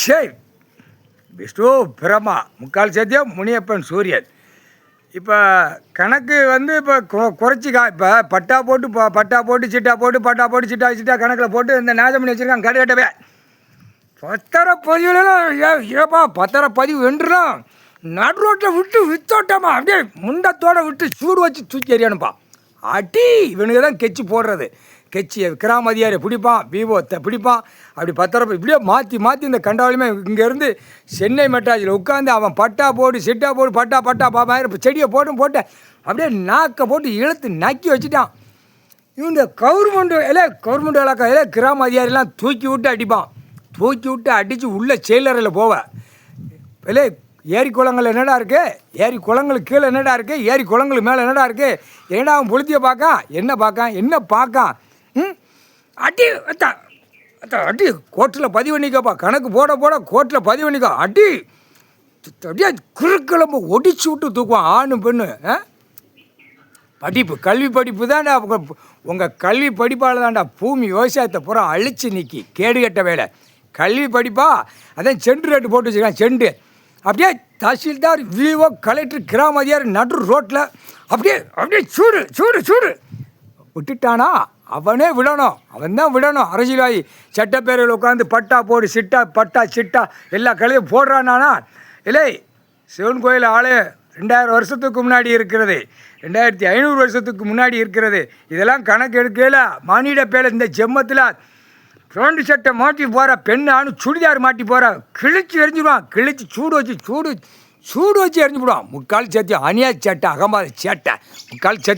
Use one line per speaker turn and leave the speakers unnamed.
சரி, விஷ்ணு பிரமா, முக்கால் சத்தியம் முனியப்பன் சூரியன். இப்போ கணக்கு வந்து இப்போ குறைச்சிக்கா. இப்போ பட்டா போட்டு சிட்டா போட்டு சிட்டா கணக்கில் போட்டு இந்த நாசம் பண்ணி வச்சுருக்காங்க கடையட்டவே. பத்திரப்பதிவுலாம் ஏப்பா பத்திரப்பதிவு வென்றுலாம் நடு ரோட்டில் விட்டு வித்தோட்டமா அப்படியே முண்டத்தோடு விட்டு சூடு வச்சு தூக்கி எறியணுப்பா. அடி இவனுக்கு தான் கெச்சி போடுறது. கெச்சி கிராம அதிகாரி பிடிப்பான், விவோத்தை பிடிப்பான். அப்படி இப்படியே மாற்றி இந்த கண்டாவளியுமே இங்கேருந்து சென்னை மெட்ராஸில் உட்காந்து அவன் பட்டா போடு சிட்டா போடு பட்டா பாப்பாயிரம் செடியை போட்டு அப்படியே நாக்கை போட்டு இழுத்து நக்கி வச்சுட்டான். இவங்க கவர்மெண்ட் இலாக்கா கிராம அதிகாரிலாம் தூக்கி விட்டு அடிப்பான். தூக்கி விட்டு அடித்து உள்ளே செயலறையில் போவேன். இல்லை ஏரி குளங்கள் என்னடா இருக்குது, ஏரி குளங்களுக்கு கீழே என்னடா இருக்குது, ஏரி குளங்களுக்கு மேலே என்னடா இருக்குது, என்னடா அவன் பொழுத்திய என்ன பார்க்கான் அடி அடி கோர்ட்டில் பதிவு பண்ணிக்கப்பா. கணக்கு போட கோர்ட்டில் பதிவு பண்ணிக்கோ. அடி அப்படியே குறுக்கிழம்பு ஒடிச்சு விட்டு தூக்குவான். ஆணு பெண்ணு கல்வி படிப்பு தான்டா. உங்கள் கல்வி படிப்பால் தான்டா பூமி விவசாயத்தை பூரா அழிச்சு நிற்கி கேடுகட்ட வேலை. கல்வி படிப்பா அதான் செண்டு ரேட்டு போட்டு வச்சுருக்கான். செண்டு அப்படியே தாசில்தார் விஓ கலெக்டர் கிராம அதிகாரி நடு ரோட்டில் அப்படியே சூடு விட்டுட்டானா அவனே விடணும். அவன் தான் விடணும். அரசியல்வாதி சட்டப்பேரவையில் உட்காந்து பட்டா போடு சிட்டா எல்லா கலையும் போடுறானா. இல்லை சிவன் கோயில் ஆளு 2000 வருஷத்துக்கு முன்னாடி இருக்கிறது, 2500 வருஷத்துக்கு முன்னாடி இருக்கிறது. இதெல்லாம் கணக்கு எடுக்கல. மானிட பேல இந்த ஜெம்மத்தில் ஃப்ரண்ட் சட்டை மாட்டி போகிற பெண்ணானு சுடிதார் மாட்டி போகிற கிழிச்சு எரிஞ்சிடுவான். கிழிச்சு சூடு வச்சு எரிஞ்சு விடுவான். முக்கால் சத்தியம் அநியா சட்டை அகம்பாத சேட்டை முக்கால் சத்தியம்.